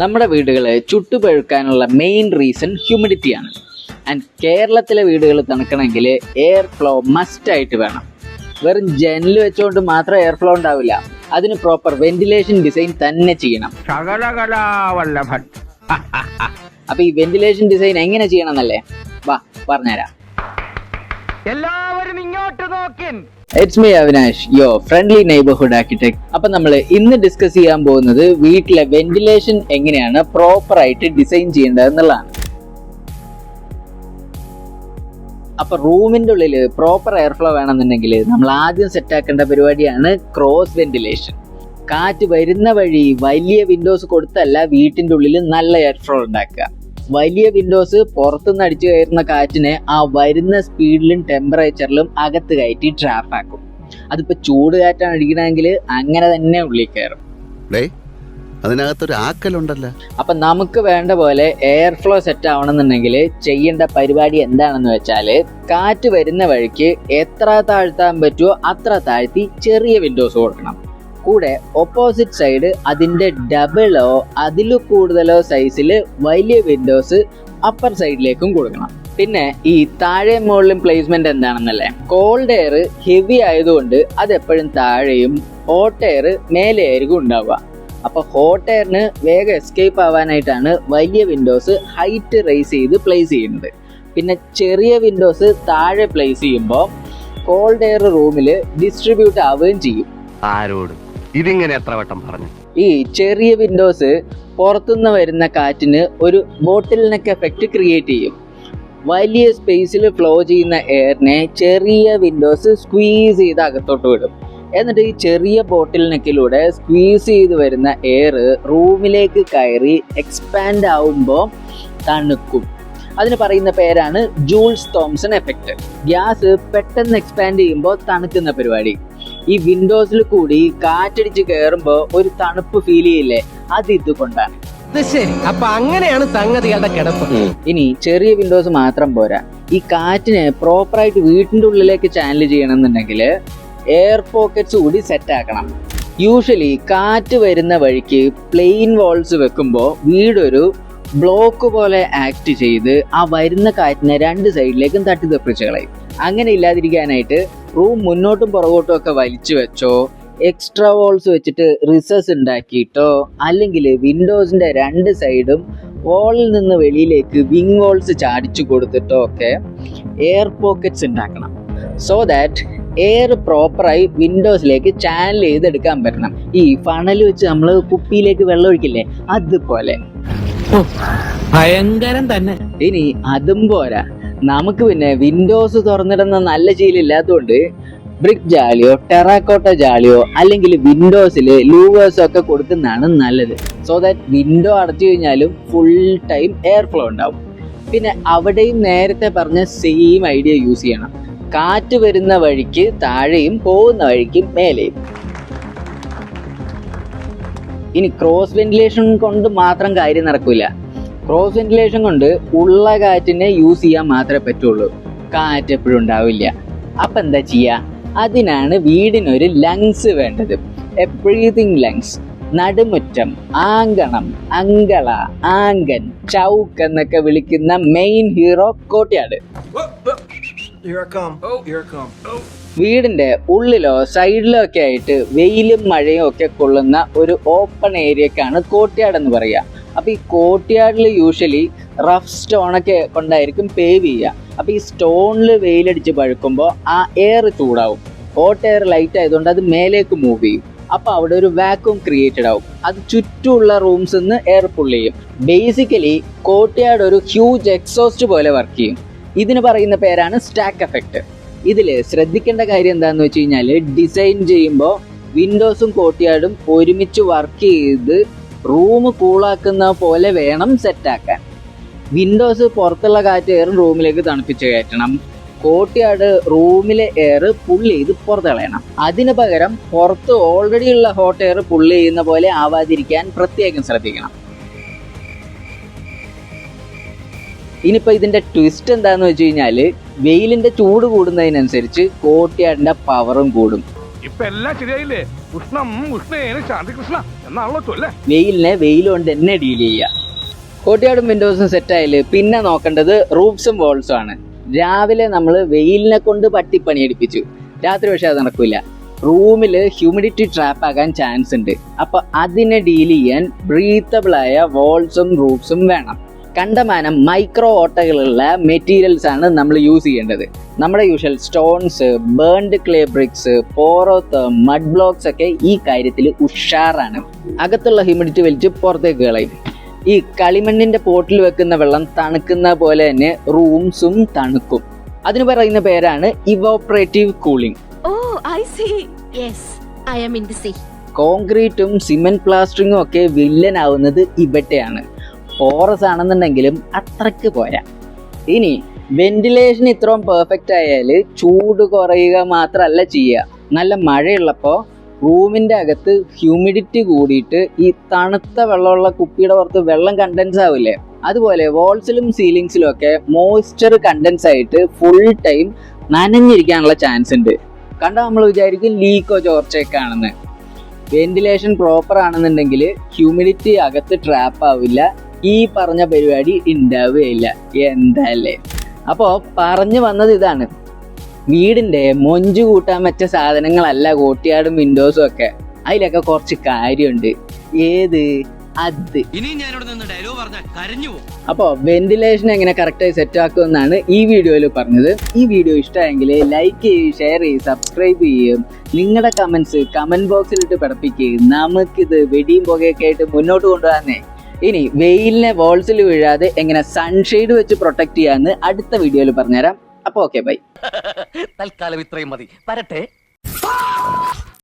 നമ്മുടെ വീടുകളെ ചുട്ടുപഴുക്കാനുള്ള main reason ഹ്യൂമിഡിറ്റിയാണ്. And കേരളത്തിലെ വീടുകൾ തണുക്കണമെങ്കിൽ എയർ ഫ്ലോ മസ്റ്റായിട്ട് വേണം. വെറും ജനൽ വെച്ചുകൊണ്ട് മാത്രം എയർ ഫ്ലോ ഉണ്ടാവില്ല, അതിന് പ്രോപ്പർ വെന്റിലേഷൻ ഡിസൈൻ തന്നെ ചെയ്യണം. അപ്പൊ ഈ വെന്റിലേഷൻ ഡിസൈൻ എങ്ങനെ ചെയ്യണം എന്നല്ലേ, വാ പറഞ്ഞുതരാം. എല്ലാവരും ഇങ്ങോട്ട് നോക്കിൻ. ഇറ്റ്സ് മീ അവിനാഷ്, യോ ഫ്രണ്ട്ലി നെയ്ബർഹുഡ് ആർക്കിടെക്ട്. അപ്പൊ നമ്മൾ ഇന്ന് ഡിസ്കസ് ചെയ്യാൻ പോകുന്നത് വീട്ടിലെ വെന്റിലേഷൻ എങ്ങനെയാണ് പ്രോപ്പർ ആയിട്ട് ഡിസൈൻ ചെയ്യേണ്ടത് എന്നുള്ളതാണ്. അപ്പൊ റൂമിന്റെ ഉള്ളിൽ പ്രോപ്പർ എയർ ഫ്ലോ വേണമെന്നുണ്ടെങ്കിൽ നമ്മൾ ആദ്യം സെറ്റ് ആക്കേണ്ട പരിപാടിയാണ് ക്രോസ് വെന്റിലേഷൻ. കാറ്റ് വരുന്ന വഴി വലിയ വിൻഡോസ് കൊടുത്തല്ല വീട്ടിന്റെ ഉള്ളിൽ നല്ല എയർ ഫ്ലോ ഉണ്ടാക്കുക. വലിയ വിൻഡോസ് പുറത്തുനിന്ന് അടിച്ചു കയറുന്ന കാറ്റിനെ ആ വരുന്ന സ്പീഡിലും ടെമ്പറേച്ചറിലും അകത്ത് കയറ്റി ട്രാപ്പ് ആക്കും. അതിപ്പോ ചൂട് കാറ്റാണ് അടിക്കണമെങ്കിൽ അങ്ങനെ തന്നെ ഉള്ളിൽ കയറും. അതിനകത്തൊരു ആക്കലുണ്ടല്ലോ. അപ്പൊ നമുക്ക് വേണ്ട പോലെ എയർ ഫ്ലോ സെറ്റ് ആവണമെന്നുണ്ടെങ്കിൽ ചെയ്യേണ്ട പരിപാടി എന്താണെന്ന് വെച്ചാല്, കാറ്റ് വരുന്ന വഴിക്ക് എത്ര താഴ്ത്താൻ പറ്റുമോ അത്ര താഴ്ത്തി ചെറിയ വിൻഡോസ് കൊടുക്കണം. കൂടെ ഓപ്പോസിറ്റ് സൈഡ് അതിന്റെ ഡബിളോ അതിലും കൂടുതലോ സൈസിൽ വലിയ വിൻഡോസ് അപ്പർ സൈഡിലേക്കും കൊടുക്കണം. പിന്നെ ഈ താഴെ മുകളിലും പ്ലേസ്മെന്റ് എന്താണെന്നല്ലേ, കോൾഡ് എയർ ഹെവി ആയതുകൊണ്ട് അതെപ്പോഴും താഴെയും ഹോട്ട് എയർ മേലെ ആയിരിക്കും ഉണ്ടാവുക. അപ്പൊ ഹോട്ട് എയറിന് വേഗം എസ്കേപ്പ് ആവാനായിട്ടാണ് വലിയ വിൻഡോസ് ഹൈറ്റ് റൈസ് ചെയ്ത് പ്ലേസ് ചെയ്യുന്നത്. പിന്നെ ചെറിയ വിൻഡോസ് താഴെ പ്ലേസ് ചെയ്യുമ്പോൾ കോൾഡ് എയർ റൂമിൽ ഡിസ്ട്രിബ്യൂട്ട് ആവുകയും ചെയ്യും. ആരോട് ഇതിങ്ങനെ എത്ര വട്ടം പറഞ്ഞു? ഈ ചെറിയ വിൻഡോസ് പുറത്തുനിന്ന് വരുന്ന കാറ്റിന് ഒരു ബോട്ടിൽ നെക്ക് എഫക്റ്റ് ക്രിയേറ്റ് ചെയ്യും. വലിയ സ്പേസിൽ ഫ്ലോ ചെയ്യുന്ന എയറിനെ ചെറിയ വിൻഡോസ് സ്ക്വീസ് ചെയ്ത് അകത്തോട്ട് വിടും. എന്നിട്ട് ഈ ചെറിയ ബോട്ടിൽ നെക്കിലൂടെ സ്ക്വീസ് ചെയ്ത് വരുന്ന എയർ റൂമിലേക്ക് കയറി എക്സ്പാൻഡ് ആവുമ്പോൾ തണുക്കും. അതിന് പറയുന്ന പേരാണ് ജൂൾസ് തോംസൺ എഫക്റ്റ്. ഗ്യാസ് പെട്ടെന്ന് എക്സ്പാൻഡ് ചെയ്യുമ്പോൾ തണുക്കുന്ന പരിപാടി. ഈ വിൻഡോസിൽ കൂടി കാറ്റടിച്ച് കയറുമ്പോൾ ഒരു തണുപ്പ് ഫീൽ ചെയ്യില്ലേ, അത് ഇതുകൊണ്ടാണ്. ശരി, അപ്പൊ അങ്ങനെയാണ് സംഗതികളുടെ കിടപ്പ്. ഇനി ചെറിയ വിൻഡോസ് മാത്രം പോരാ, ഈ കാറ്റിനെ പ്രോപ്പറായിട്ട് വീട്ടിന്റെ ഉള്ളിലേക്ക് ചാനൽ ചെയ്യണമെന്നുണ്ടെങ്കിൽ എയർ പോക്കറ്റ്സ് കൂടി സെറ്റ് ആക്കണം. യൂഷ്വലി കാറ്റ് വരുന്ന വഴിക്ക് പ്ലെയിൻ വാൾസ് വെക്കുമ്പോൾ വീടൊരു ബ്ലോക്ക് പോലെ ആക്ട് ചെയ്ത് ആ വരുന്ന കാറ്റിനെ രണ്ട് സൈഡിലേക്കും തട്ടിത്തെറിച്ച് കളയും. അങ്ങനെ ഇല്ലാതിരിക്കാനായിട്ട് റൂം മുന്നോട്ടും പുറകോട്ടും ഒക്കെ വലിച്ചു വെച്ചോ, എക്സ്ട്രാ വാൾസ് വെച്ചിട്ട് റിസസ് ഉണ്ടാക്കിയിട്ടോ, അല്ലെങ്കിൽ വിൻഡോസിന്റെ രണ്ട് സൈഡും വാളിൽ നിന്ന് വെളിയിലേക്ക് വിങ് വാൾസ് ചാടിച്ചു കൊടുത്തിട്ടോ ഒക്കെ എയർ പോക്കറ്റ്സ് ഉണ്ടാക്കണം. സോ ദാറ്റ് എയർ പ്രോപ്പറായി വിൻഡോസിലേക്ക് ചാനൽ ചെയ്തെടുക്കാൻ പറ്റണം. ഈ ഫണൽ വെച്ച് നമ്മൾ കുപ്പിയിലേക്ക് വെള്ളം ഒഴിക്കില്ലേ, അതുപോലെ. ഭയങ്കരം തന്നെ. ഇനി അതും പോരാ, നമുക്ക് പിന്നെ വിൻഡോസ് തുറന്നിടുന്ന നല്ല ശീലമില്ലാത്തതുകൊണ്ട് ബ്രിക്ക് ജാലിയോ ടെറാക്കോട്ട ജാലിയോ അല്ലെങ്കിൽ വിൻഡോസിൽ ലൂവേഴ്സോ ഒക്കെ കൊടുക്കുന്നതാണ് നല്ലത്. സോ ദാറ്റ് വിൻഡോ അടച്ചു കഴിഞ്ഞാലും ഫുൾ ടൈം എയർ ഫ്ലോ ഉണ്ടാവും. പിന്നെ അവിടെയും നേരത്തെ പറഞ്ഞ സെയിം ഐഡിയ യൂസ് ചെയ്യണം. കാറ്റ് വരുന്ന വഴിക്ക് താഴെയും പോകുന്ന വഴിക്ക് മേലെയും. ഇനി ക്രോസ് വെന്റിലേഷൻ കൊണ്ട് മാത്രം കാര്യം നടക്കില്ല. ക്രോസ് വെന്റിലേഷൻ കൊണ്ട് ഉള്ള കാറ്റിനെ യൂസ് ചെയ്യാൻ മാത്രമേ പറ്റുള്ളൂ, കാറ്റ് എപ്പോഴും ഉണ്ടാവില്ല. അപ്പൊ എന്താ ചെയ്യാ? അതിനാണ് വീടിനൊരു ലങ്സ് വേണ്ടത്, എ ബ്രീതിങ് ലങ്സ്. നടുമുറ്റം, ആങ്കണം, അങ്കള, ആങ്കൻ, ചൗക്ക് എന്നൊക്കെ വിളിക്കുന്ന മെയിൻ ഹീറോ കോട്ട്യാട്. വീടിന്റെ ഉള്ളിലോ സൈഡിലോ ഒക്കെ ആയിട്ട് വെയിലും മഴയും ഒക്കെ കൊള്ളുന്ന ഒരു ഓപ്പൺ ഏരിയക്കാണ് കോട്ട്യാട് എന്ന് പറയുക. അപ്പൊ ഈ കോട്ട്യാടിൽ യൂഷ്വലി റഫ് സ്റ്റോണൊക്കെ കൊണ്ടായിരിക്കും പേവ് ചെയ്യുക. അപ്പൊ ഈ സ്റ്റോണിൽ വെയിലടിച്ച് പഴുക്കുമ്പോൾ ആ എയർ ചൂടാവും. ഹോട്ട് എയർ ലൈറ്റ് ആയതുകൊണ്ട് അത് മേലേക്ക് മൂവ് ചെയ്യും. അപ്പൊ അവിടെ ഒരു വാക്യൂം ക്രിയേറ്റഡ് ആവും. അത് ചുറ്റുമുള്ള റൂംസിൽ നിന്ന് എയർ പുൾ ചെയ്യും. ബേസിക്കലി കോട്ട്യാട് ഒരു ഹ്യൂജ് എക്സോസ്റ്റ് പോലെ വർക്ക് ചെയ്യും. ഇതിന് പറയുന്ന പേരാണ് സ്റ്റാക്ക് എഫക്റ്റ്. ഇതിൽ ശ്രദ്ധിക്കേണ്ട കാര്യം എന്താണെന്ന് വെച്ച് കഴിഞ്ഞാൽ, ഡിസൈൻ ചെയ്യുമ്പോൾ വിൻഡോസും കോട്ട്യാടും ഒരുമിച്ച് വർക്ക് ചെയ്ത് റൂം കൂളാക്കുന്ന പോലെ വേണം സെറ്റാക്കാൻ. വിൻഡോസ് പുറത്തുള്ള കാറ്റ് എയർ റൂമിലേക്ക് തണുപ്പിച്ച് കയറ്റണം. കോട്ട്യാട് റൂമിലെ എയർ പുള്ള് ചെയ്ത് പുറത്ത് കളയണം. അതിന് പകരം പുറത്ത് ഓൾറെഡി ഉള്ള ഹോട്ട് എയർ പുള്ള് ചെയ്യുന്ന പോലെ ആവാതിരിക്കാൻ പ്രത്യേകം ശ്രദ്ധിക്കണം. ഇനിയിപ്പോൾ ഇതിൻ്റെ ട്വിസ്റ്റ് എന്താണെന്ന് വെച്ച് കഴിഞ്ഞാൽ, വെയിലിൻ്റെ ചൂട് കൂടുന്നതിനനുസരിച്ച് കോട്ട്യാടിൻ്റെ പവറും കൂടും. ഇപ്പൊ എല്ലാം ശരിയായില്ലേ? ഉഷ്ണം ഉഷ്ണേന ശാന്തികൃഷ്ണ എന്നാണല്ലോ ചൊല്ലേ. വെയിലിനെ വെയിൽ കൊണ്ട് തന്നെ ഡീൽ ചെയ്യുക. കോട്ടിയാടും വിൻഡോസും സെറ്റായാല് പിന്നെ നോക്കേണ്ടത് റൂഫ്സും വാൾസും ആണ്. രാവിലെ നമ്മൾ വെയിലിനെ കൊണ്ട് പട്ടിപ്പണി എടുപ്പിച്ചു, രാത്രി പക്ഷെ അത് നടക്കില്ല. റൂമിൽ ഹ്യൂമിഡിറ്റി ട്രാപ്പ് ആകാൻ ചാൻസ് ഉണ്ട്. അപ്പൊ അതിനെ ഡീൽ ചെയ്യാൻ ബ്രീത്തബിൾ ആയ വാൾസും റൂഫ്സും വേണം. കണ്ടമാനം മൈക്രോ ഓട്ടകളുള്ള മെറ്റീരിയൽസ് ആണ് നമ്മൾ യൂസ് ചെയ്യേണ്ടത്. നമ്മുടെ usual stones, burnt clay bricks, പോറോത്ത്, മഡ് ബ്ലോക്സ് ഒക്കെ ഈ കാര്യത്തിൽ ഉഷാറാണ്. അകത്തുള്ള ഹ്യൂമിഡിറ്റി വലിച്ച് പുറത്തേക്ക് കളയും. ഈ കളിമണ്ണിന്റെ പോട്ടിൽ വെക്കുന്ന വെള്ളം തണുക്കുന്ന പോലെ തന്നെ റൂംസും തണുക്കും. അതിന് പറയുന്ന പേരാണ് evaporative cooling. Oh, I see. Yes, I am in the sea. കോൺക്രീറ്റും സിമെന്റ് പ്ലാസ്റ്ററിങ്ങും ഒക്കെ വില്ലനാവുന്നത് ഇവിടെയാണ്. പോറസ് ആണെന്നുണ്ടെങ്കിലും അത്രക്ക് പോരാ. ഇനി വെന്റിലേഷൻ ഇത്രയും പെർഫെക്റ്റ് ആയാൽ ചൂട് കുറയുക മാത്രമല്ല ചെയ്യുക. നല്ല മഴയുള്ളപ്പോൾ റൂമിൻ്റെ അകത്ത് ഹ്യൂമിഡിറ്റി കൂടിയിട്ട് ഈ തണുത്ത വെള്ളമുള്ള കുപ്പിയുടെ പുറത്ത് വെള്ളം കണ്ടൻസ് ആവില്ലേ, അതുപോലെ വാൾസിലും സീലിങ്സിലും ഒക്കെ മോയ്സ്ചർ കണ്ടൻസ് ആയിട്ട് ഫുൾ ടൈം നനഞ്ഞിരിക്കാനുള്ള ചാൻസ് ഉണ്ട്. കണ്ടാൽ നമ്മൾ വിചാരിക്കും ലീക്കോ ചോർച്ചയൊക്കെ ആണെന്ന്. വെന്റിലേഷൻ പ്രോപ്പർ ആണെന്നുണ്ടെങ്കിൽ ഹ്യൂമിഡിറ്റി അകത്ത് ട്രാപ്പ് ആവില്ല, ഈ പറഞ്ഞ പരിപാടി ഉണ്ടാവുകയില്ല. എന്താല്ലേ? അപ്പോൾ പറഞ്ഞു വന്നത് ഇതാണ്, വീടിൻ്റെ മൊഞ്ചു കൂട്ടാൻ വെച്ച സാധനങ്ങളല്ല കോട്ടിയാടും വിൻഡോസും ഒക്കെ. അതിലൊക്കെ കുറച്ച് കാര്യമുണ്ട്. ഏത്? അത്. അപ്പോൾ വെന്റിലേഷൻ എങ്ങനെ കറക്റ്റായി സെറ്റ് ആക്കുമെന്നാണ് ഈ വീഡിയോയിൽ പറഞ്ഞത്. ഈ വീഡിയോ ഇഷ്ടമായെങ്കിൽ ലൈക്ക് ചെയ്യും, ഷെയർ ചെയ്യും, സബ്സ്ക്രൈബ് ചെയ്യും. നിങ്ങളുടെ കമൻസ് കമൻറ്റ് ബോക്സിലിട്ട് പഠിപ്പിക്കുകയും നമുക്കിത് വെടിയും പുകയൊക്കെ ആയിട്ട് മുന്നോട്ട് കൊണ്ടുപോകാന്നേ. ഇനി വെയിലിനെ വാൾസിൽ വീഴാതെ എങ്ങനെ സൺഷെയ്ഡ് വെച്ച് പ്രൊട്ടക്ട് ചെയ്യാമെന്ന് അടുത്ത വീഡിയോയിൽ പറഞ്ഞുതരാം. അപ്പോൾ ഓക്കെ, ബൈ. തൽക്കാലം ഇത്രയും മതി. വരട്ടെ.